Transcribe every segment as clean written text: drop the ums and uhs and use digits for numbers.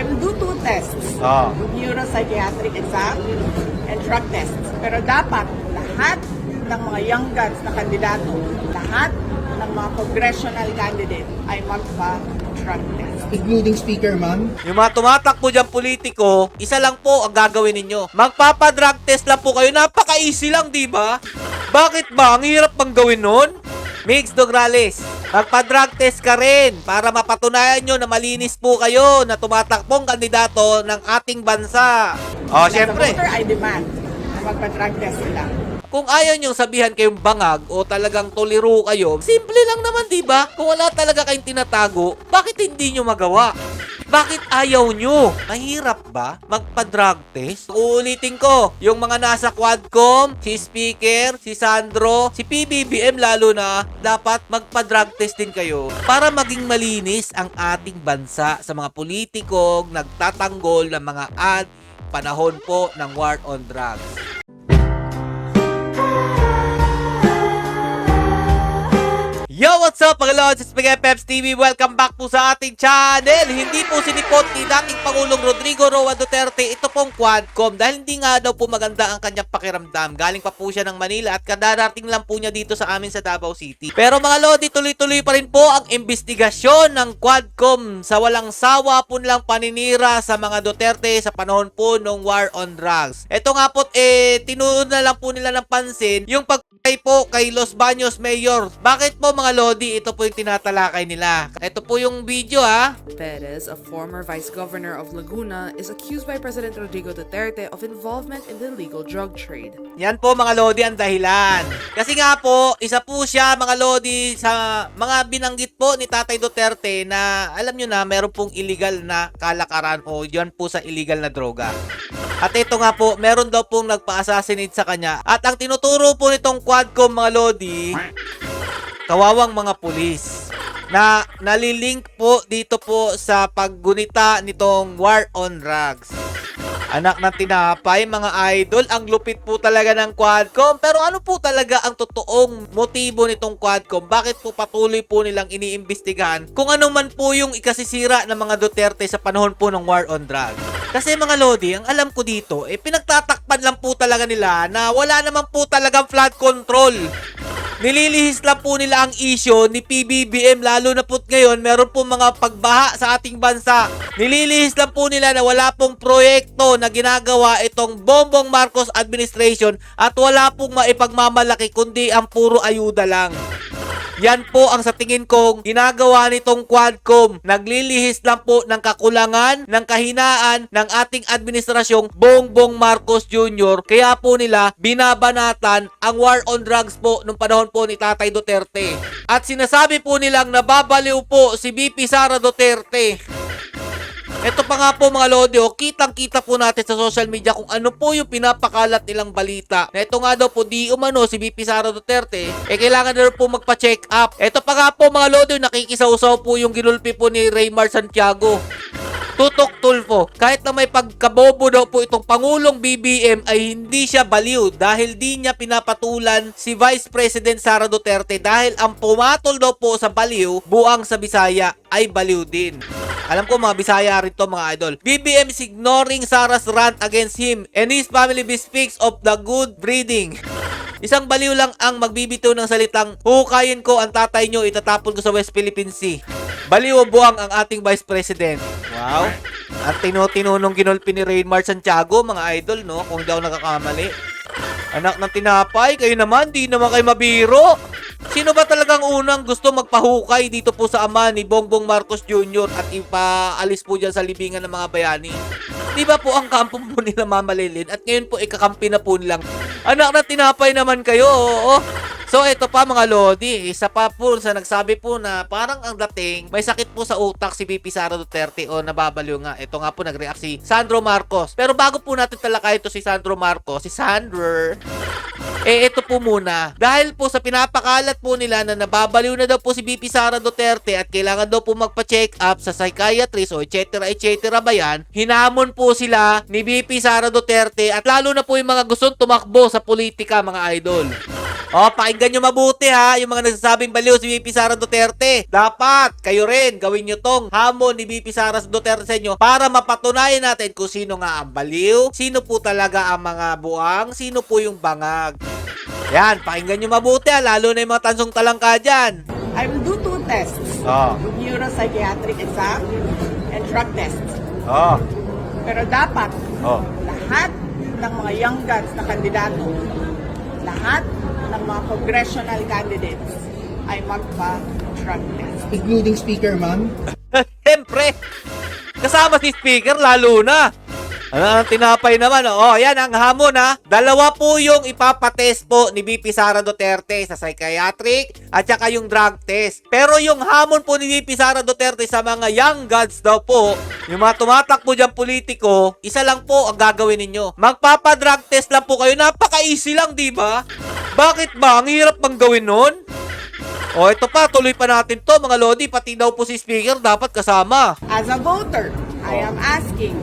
I will do 2 tests. Neuropsychiatric exam and drug tests. Pero dapat lahat ng mga young guns na kandidato, lahat ng mga congressional candidate ay magpa-drug test. Including speaker, ma'am? Yung mga tumatakbo dyan politiko, isa lang po ang gagawin ninyo. Magpapadrug test lang po kayo. Napaka-easy lang, di ba? Bakit ba? Ang hirap bang gawin nun? Mix Dograles, magpa-drug test ka rin para mapatunayan nyo na malinis po kayo na tumatakbong kandidato ng ating bansa. O, syempre. As a voter, I demand na magpa-drug test sila. Kung ayaw nyong sabihan kayong bangag o talagang tuliro kayo, simple lang naman, di ba? Kung wala talaga kayong tinatago, bakit hindi nyo magawa? Bakit ayaw nyo? Mahirap ba magpa-drug test? Uulitin ko, yung mga nasa Quadcom, si Speaker, si Sandro, si PBBM lalo na, dapat magpa-drug test din kayo para maging malinis ang ating bansa sa mga politikong nagtatanggol ng mga ad panahon po ng war on drugs. Yo, what's up mga lods? It's Miguel Peps TV. Welcome back po sa ating channel. Hindi po sinipot ni dating Pangulong Rodrigo Roa Duterte ito pong Quadcom dahil hindi nga daw po maganda ang kanyang pakiramdam. Galing pa po siya ng Manila at kadarating lang po niya dito sa amin sa Davao City. Pero mga lodi, tuloy-tuloy pa rin po ang investigasyon ng Quadcom sa walang sawa po nilang paninira sa mga Duterte sa panahon po ng war on drugs. Ito nga po, tinuod na lang po nila ng pansin yung pagpatay po kay Los Baños Mayor. Bakit po mga lodi, ito po yung tinatalakay nila. Ito po yung video ha. Perez, a former vice governor of Laguna, is accused by President Rodrigo Duterte of involvement in the illegal drug trade. Yan po mga lodi ang dahilan. Kasi nga po, isa po siya mga lodi sa mga binanggit po ni Tatay Duterte na alam nyo na meron pong illegal na kalakaran o yan po sa illegal na droga. At ito nga po, meron daw pong nagpa-assassinate sa kanya. At ang tinuturo po nitong Quadcom mga lodi, kawawang mga pulis na nalilink po dito po sa paggunita nitong war on drugs. Anak ng tinapay, mga idol, ang lupit po talaga ng Quadcom. Pero ano po talaga ang totoong motibo nitong Quadcom? Bakit po patuloy po nilang iniimbestigahan kung ano man po yung ikasisira ng mga Duterte sa panahon po ng war on drugs? Kasi mga lodi, ang alam ko dito, pinagtatakpan lang po talaga nila na wala naman po talagang flood control. Nililihis lang po nila ang issue ni PBBM lalo na po ngayon meron po mga pagbaha sa ating bansa. Nililihis lang po nila na wala pong proyekto na ginagawa itong Bongbong Marcos administration at wala pong maipagmamalaki kundi ang puro ayuda lang. Yan po ang sa tingin kong ginagawa nitong Quadcom. Naglilihis lang po ng kakulangan, ng kahinaan ng ating administrasyong Bongbong Marcos Jr. Kaya po nila binabanatan ang war on drugs po nung panahon po ni Tatay Duterte. At sinasabi po nilang nababaliw po si VP Sara Duterte. Ito pa nga po mga lodi, kitang-kita po natin sa social media kung ano po yung pinapakalat nilang balita. Na ito nga daw po, di umano si VP Sara Duterte, kailangan na po magpa-check up. Ito pa nga po mga lodi, nakikisaw-saw po yung ginulpi po ni Raymar Santiago. Tutok Tulfo, kahit na may pagkabobo daw po itong Pangulong BBM ay hindi siya baliw dahil di niya pinapatulan si Vice President Sara Duterte dahil ang pumatol daw po sa baliw, buang sa Bisaya ay baliw din. Alam ko mga Bisaya rin to mga idol. BBM is ignoring Sara's rant against him and his family bespeaks of the good breeding. Isang baliw lang ang magbibitaw ng salitang hukayin ko ang tatay nyo, itatapon ko sa West Philippine Sea. Baliw o buwang ang ating Vice President. Wow. At tino-tinunong ginulpi ni Raymar Santiago, mga idol, no? Kung hindi ako nakakamali. Anak ng tinapay, kayo naman, di naman kayo mabiro. Sino ba talagang unang gusto magpahukay dito po sa ama ni Bongbong Marcos Jr. at ipaalis po dyan sa libingan ng mga bayani? Di ba po ang kampo po nila mamalilin at ngayon po ikakampi na po nilang anak na tinapay naman kayo, oo. So ito pa mga lodi, isa pa po sa nagsabi po na parang ang dating may sakit po sa utak si VP Sara Duterte o nababaliw nga. Ito nga po nag-react si Sandro Marcos. Pero bago po natin talakay ito si Sandro Marcos, si Sandro, Ito po muna. Dahil po sa pinapakalat po nila na nababaliw na daw po si VP Sara Duterte at kailangan daw po magpa-check up sa psychiatrist o etc. ba yan, hinamon po sila ni VP Sara Duterte at lalo na po yung mga gustong tumakbo sa politika, mga idol. O, pakinggan nyo mabuti ha, yung mga nagsasabing baliw si VP Sara Duterte. Dapat, kayo rin, gawin nyo tong hamon ni VP Sara Duterte sa inyo para mapatunayan natin kung sino nga ang baliw, sino po talaga ang mga buang, sino po yung bangag. Yan, pakinggan nyo mabuti ha, lalo na yung mga tansong talangka dyan. I will do 2 tests. Oh. Neuropsychiatric exam and drug tests. Oh. Pero dapat, Oh. lahat ng mga young guns na kandidato, lahat ng mga congressional candidates ay magpa-drug test. Including speaker, ma'am? Siyempre, kasama si speaker lalo na. Ano ang tinapay naman? Oh, yan ang hamon ha. 2 po yung ipapatest po ni VP Sara Duterte sa psychiatric at saka yung drug test. Pero yung hamon po ni VP Sara Duterte sa mga young gods daw po, yung mga tumatakbo dyan politiko, isa lang po ang gagawin ninyo. Magpapa-drug test lang po kayo. Napaka-easy lang, di ba? Bakit ba? Ang hirap bang gawin nun? O, ito pa, tuloy pa natin to mga lodi. Pati daw po si speaker dapat kasama. As a voter, I am asking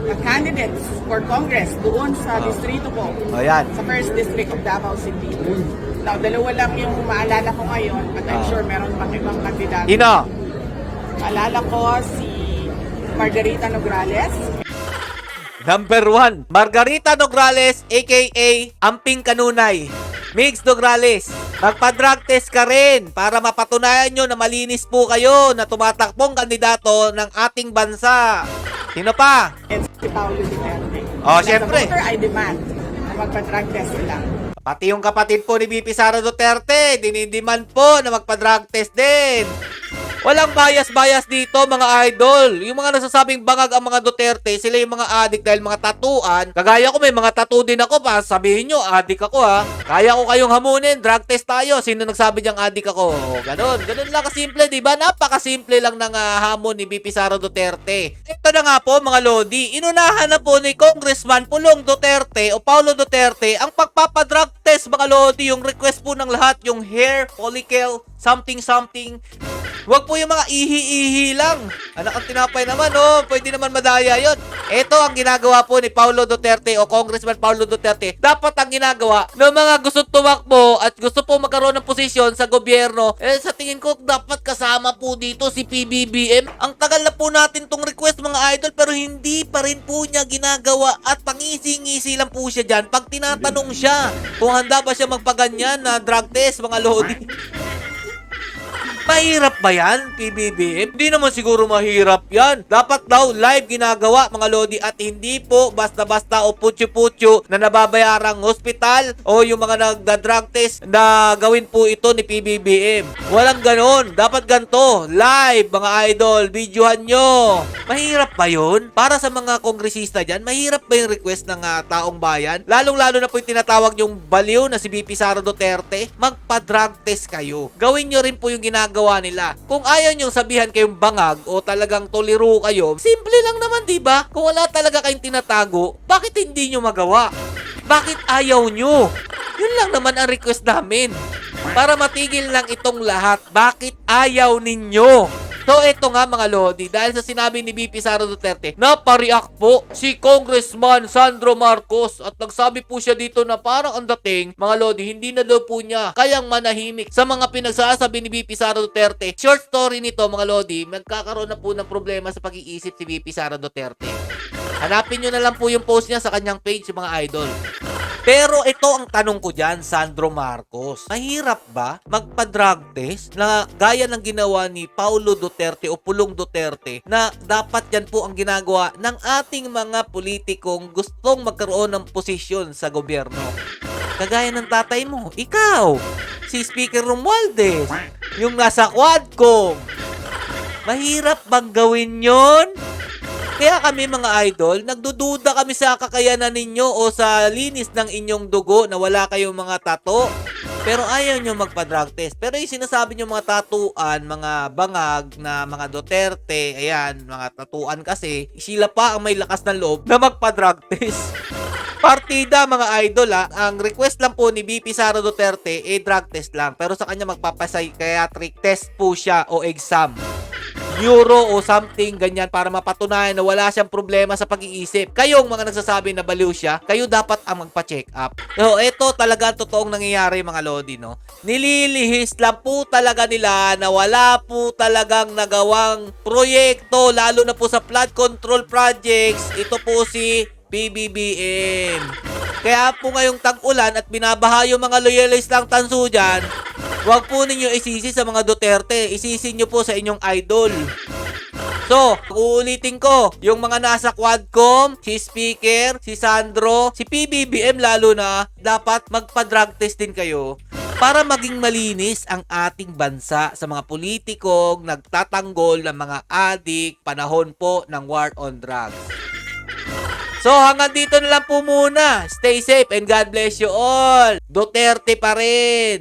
the candidates for Congress doon sa distrito ko, O, yan. sa first district of Davao City. Now, 2 lang yung maalala ko ngayon, but I'm sure meron pang ibang kandidato. Ina. Maalala ko si Margarita Nograles, Number 1, Margarita Nograles aka Amping Kanunay. Migs Nograles, magpa-drug test ka rin para mapatunayan nyo na malinis po kayo na tumatakbong kandidato ng ating bansa. Sino pa? and si Paulo Duterte. Oh, As a syempre. voter, I demand na magpa-drug test sila. Pati yung kapatid po ni VP Sara Duterte, dinidiman po na magpa-drug test din. Walang bias-bias dito mga idol. Yung mga nasasabing bangag ang mga Duterte, sila yung mga adik dahil mga tatuan. Kagaya ko may mga tattoo din ako pa. Sabihin nyo, adik ako ha. Kaya ko kayong hamunin, drug test tayo. Sino nagsabi diyang adik ako? Ganon lang kasimple, diba? Napakasimple lang ng hamon ni VP Sara Duterte. Ito na nga po mga lodi, inunahan na po ni Congressman Pulong Duterte o Paulo Duterte ang pagpapadrug test mga lodi. Yung request po ng lahat, yung hair, follicle, something. Huwag po yung mga ihi-ihi lang. Anak ang tinapay naman, oh. Pwede naman madaya yun. Ito ang ginagawa po ni Paulo Duterte o Congressman Paulo Duterte. Dapat ang ginagawa ng mga gusto tumakbo at gusto po magkaroon ng posisyon sa gobyerno. Sa tingin ko, dapat kasama po dito si PBBM. Ang tagal na po natin tong request mga idol pero hindi pa rin po niya ginagawa at pangisi-ngisi lang po siya dyan. Pag tinatanong siya kung handa ba siya magpaganyan na drug test mga lodi. Mahirap ba yan, PBBM? Hindi naman siguro mahirap yan. Dapat daw live ginagawa, mga lodi, at hindi po basta-basta o putyo-putyo na nababayarang hospital o yung mga nagda-drug test na gawin po ito ni PBBM. Walang ganon. Dapat ganito. Live, mga idol. Videohan nyo. Mahirap ba yun? Para sa mga kongresista dyan, mahirap ba yung request ng taong bayan? Lalong-lalo na po yung tinatawag yung baliw na si VP Sara Duterte. Magpa-drug test kayo. Gawin nyo rin po yung ginagawa nila. Kung ayaw nyong sabihan kayong bangag o talagang tolero kayo, simple lang naman, di ba? Kung wala talaga kayong tinatago, bakit hindi nyo magawa? Bakit ayaw nyo? Yun lang naman ang request namin. Para matigil lang itong lahat, bakit ayaw ninyo? So, ito nga mga lodi, dahil sa sinabi ni VP Sara Duterte, napareact po si Congressman Sandro Marcos at nagsabi po siya dito na parang ang dating, mga lodi, hindi na daw po niya kayang manahimik sa mga pinagsasabi ni VP Sara Duterte. Short story nito mga lodi, magkakaroon na po ng problema sa pag-iisip si VP Sara Duterte. Hanapin nyo na lang po yung post niya sa kanyang page mga idol. Pero ito ang tanong ko dyan, Sandro Marcos. Mahirap ba magpa-drug test na gaya ng ginawa ni Paulo Duterte o Pulong Duterte na dapat yan po ang ginagawa ng ating mga politikong gustong magkaroon ng posisyon sa gobyerno? Kagaya ng tatay mo, ikaw, si Speaker Romualdez, yung nasa Quadcom. Mahirap bang gawin yon? Kaya kami mga idol, nagdududa kami sa kakayanan ninyo o sa linis ng inyong dugo na wala kayong mga tato. Pero ayaw nyo magpa-drug test. Pero yung sinasabi nyo mga tatuan, mga bangag na mga Duterte, ayan, mga tatuan kasi, sila pa ang may lakas ng loob na magpa-drug test. partida mga idol ang request lang po ni BP Sara Duterte drug test lang, pero sa kanya magpapapsychiatric test po siya o exam, neuro o something ganyan, para mapatunayan na wala siyang problema sa pag-iisip. Kayong mga nagsasabi na baliw siya, kayo dapat ang magpa-check up. So ito talaga totoong nangyayari mga lodi, no? Nililihis lang po talaga nila na wala po talagang nagawang proyekto, lalo na po sa flood control projects. Ito po si PBBM. Kaya po ngayong tag-ulan at binabaha yung mga loyalistang tanso dyan, huwag po ninyo isisi sa mga Duterte. Isisi nyo po sa inyong idol. So, uulitin ko, yung mga nasa Quadcom, si Speaker, si Sandro, si PBBM lalo na, dapat magpa-drug test din kayo para maging malinis ang ating bansa sa mga politikong nagtatanggol ng mga adik panahon po ng war on drugs. So, hanggang dito na lang po muna. Stay safe and God bless you all. Duterte pa rin.